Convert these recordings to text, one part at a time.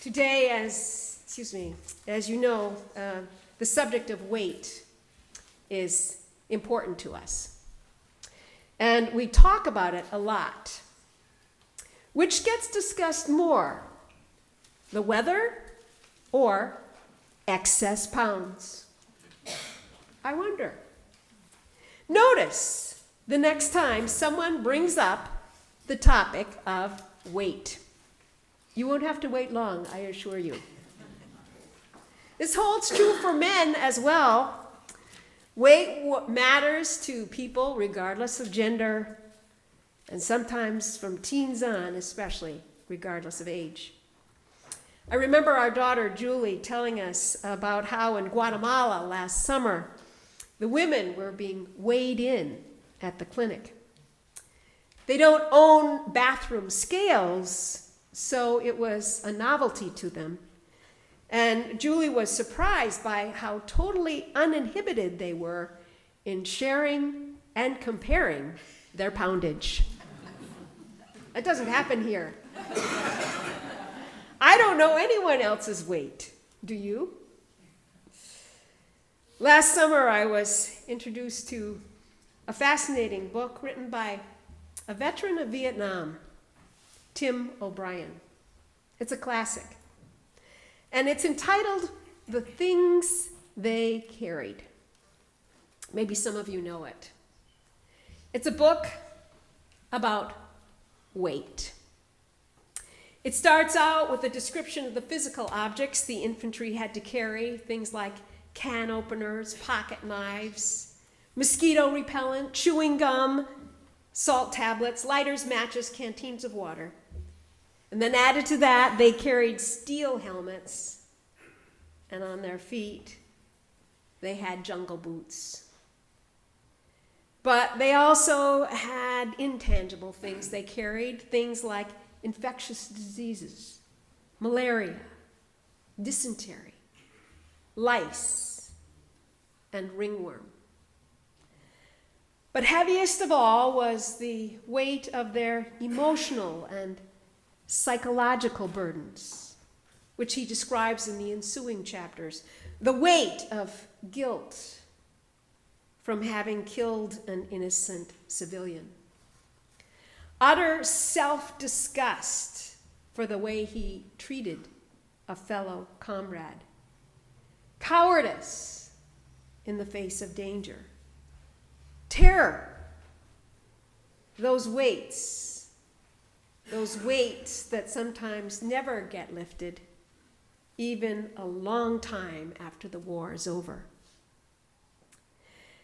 Today, as you know, the subject of weight is important to us. And we talk about it a lot. Which gets discussed more, the weather or excess pounds? I wonder. Notice the next time someone brings up the topic of weight. You won't have to wait long, I assure you. This holds true for men as well. Weight matters to people regardless of gender, and sometimes from teens on, especially regardless of age. I remember our daughter Julie telling us about how in Guatemala last summer, the women were being weighed in at the clinic. They don't own bathroom scales, so it was a novelty to them. And Julie was surprised by how totally uninhibited they were in sharing and comparing their poundage. That doesn't happen here. I don't know anyone else's weight. Do you? Last summer, I was introduced to a fascinating book written by a veteran of Vietnam, Tim O'Brien. It's a classic. And it's entitled The Things They Carried. Maybe some of you know it. It's a book about weight. It starts out with a description of the physical objects the infantry had to carry, things like can openers, pocket knives, mosquito repellent, chewing gum, salt tablets, lighters, matches, canteens of water. And then added to that, they carried steel helmets, and on their feet, they had jungle boots. But they also had intangible things they carried, things like infectious diseases, malaria, dysentery, lice, and ringworm. But heaviest of all was the weight of their emotional and psychological burdens, which he describes in the ensuing chapters. The weight of guilt from having killed an innocent civilian. Utter self-disgust for the way he treated a fellow comrade. Cowardice in the face of danger. Terror. Those weights that sometimes never get lifted, even a long time after the war is over.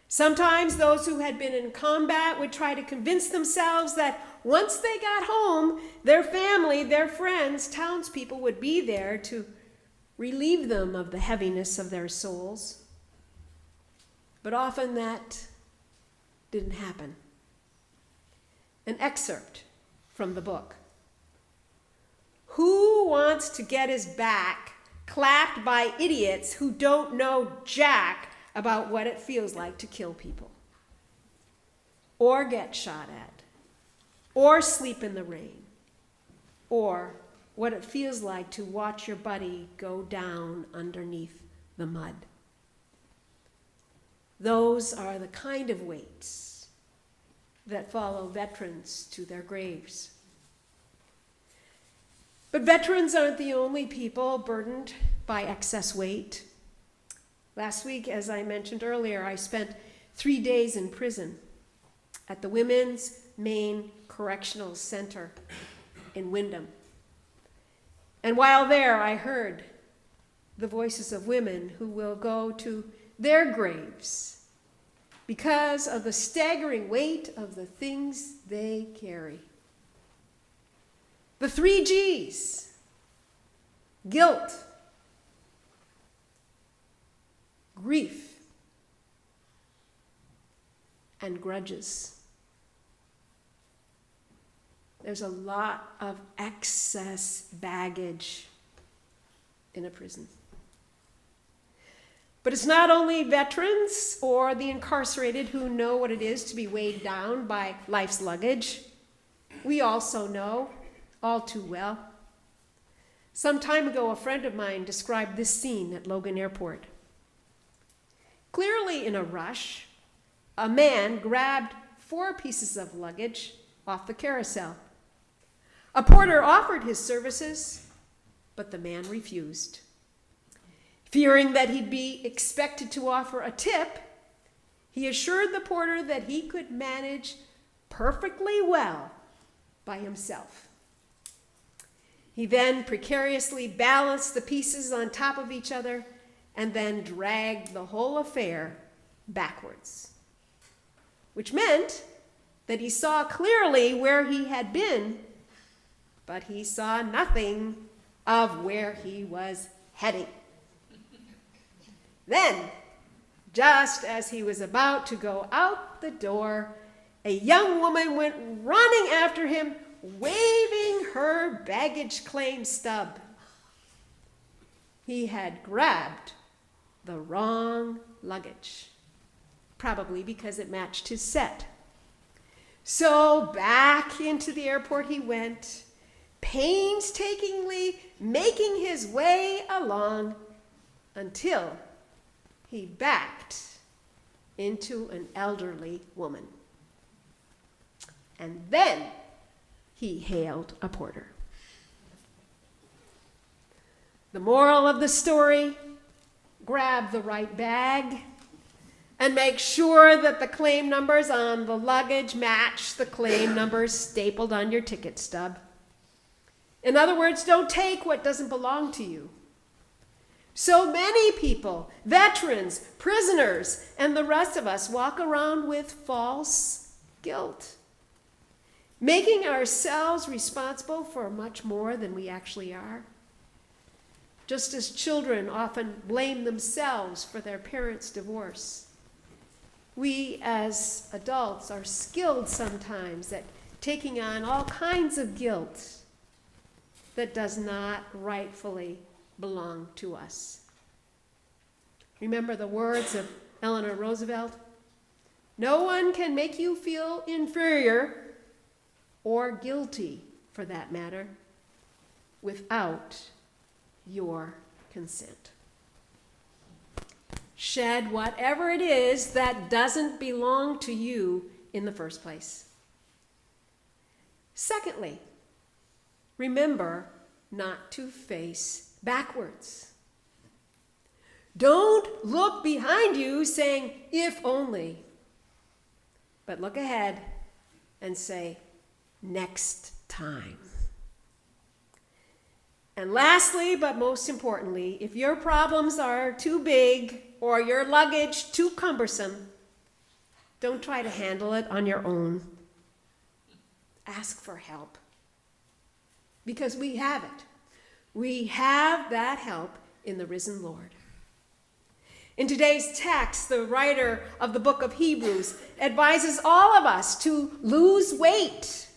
Sometimes those who had been in combat would try to convince themselves that once they got home, their family, their friends, townspeople would be there to relieve them of the heaviness of their souls. But often that didn't happen. An excerpt from the book. Who wants to get his back clapped by idiots who don't know jack about what it feels like to kill people, or get shot at, or sleep in the rain, or what it feels like to watch your buddy go down underneath the mud? Those are the kind of weights that follow veterans to their graves. But veterans aren't the only people burdened by excess weight. Last week, as I mentioned earlier, I spent 3 days in prison at the Women's Maine Correctional Center in Windham. And while there, I heard the voices of women who will go to their graves because of the staggering weight of the things they carry. The 3 G's: guilt, grief, and grudges. There's a lot of excess baggage in a prison. But it's not only veterans or the incarcerated who know what it is to be weighed down by life's luggage. We also know all too well Some time ago, a friend of mine described this scene at Logan Airport. Clearly in a rush, a man grabbed 4 pieces of luggage off the carousel. A porter offered his services, but the man refused. Fearing that he'd be expected to offer a tip, he assured the porter that he could manage perfectly well by himself. He then precariously balanced the pieces on top of each other and then dragged the whole affair backwards, which meant that he saw clearly where he had been, but he saw nothing of where he was heading. Then, just as he was about to go out the door, a young woman went running after him, waving her baggage claim stub. He had grabbed the wrong luggage, probably because it matched his set. So back into the airport he went, painstakingly making his way along until he backed into an elderly woman. And then he hailed a porter. The moral of the story: grab the right bag and make sure that the claim numbers on the luggage match the claim numbers stapled on your ticket stub. In other words, don't take what doesn't belong to you. So many people, veterans, prisoners, and the rest of us walk around with false guilt, making ourselves responsible for much more than we actually are. Just as children often blame themselves for their parents' divorce, we as adults are skilled sometimes at taking on all kinds of guilt that does not rightfully belong to us. Remember the words of Eleanor Roosevelt? No one can make you feel inferior, or guilty for that matter, without your consent. Shed whatever it is that doesn't belong to you in the first place. Secondly, remember not to face backwards. Don't look behind you saying, if only, but look ahead and say, next time. And lastly, but most importantly, if your problems are too big or your luggage too cumbersome, don't try to handle it on your own. Ask for help. Because we have it. We have that help in the risen Lord. In today's text, the writer of the book of Hebrews advises all of us to lose weight,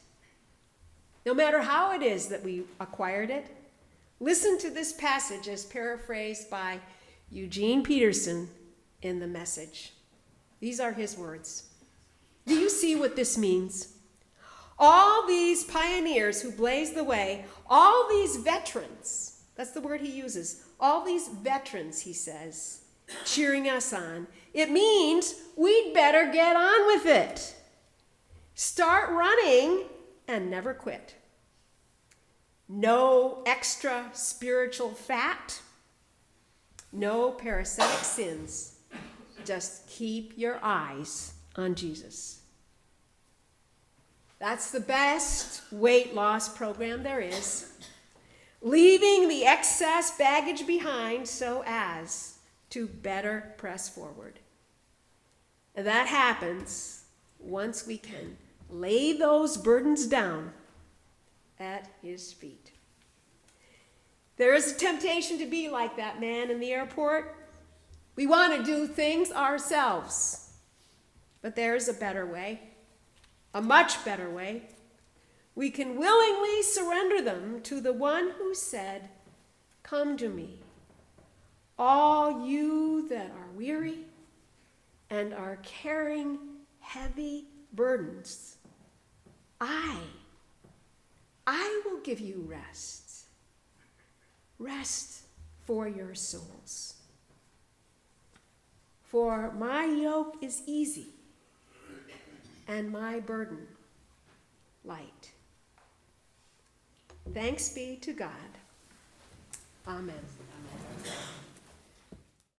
no matter how it is that we acquired it. Listen to this passage as paraphrased by Eugene Peterson in The Message. These are his words. Do you see what this means? All these pioneers who blazed the way, all these veterans, that's the word he uses, all these veterans, he says, cheering us on. It means we'd better get on with it. Start running and never quit. No extra spiritual fat. No parasitic sins. Just keep your eyes on Jesus. That's the best weight loss program there is. Leaving the excess baggage behind so as to better press forward. And that happens once we can lay those burdens down at his feet. There is a temptation to be like that man in the airport. We want to do things ourselves. But there's a better way, a much better way. We can willingly surrender them to the one who said, "Come to me, all you that are weary and are carrying heavy burdens. I will give you rest. rest for your souls. For my yoke is easy and my burden light. Thanks be to God. Amen.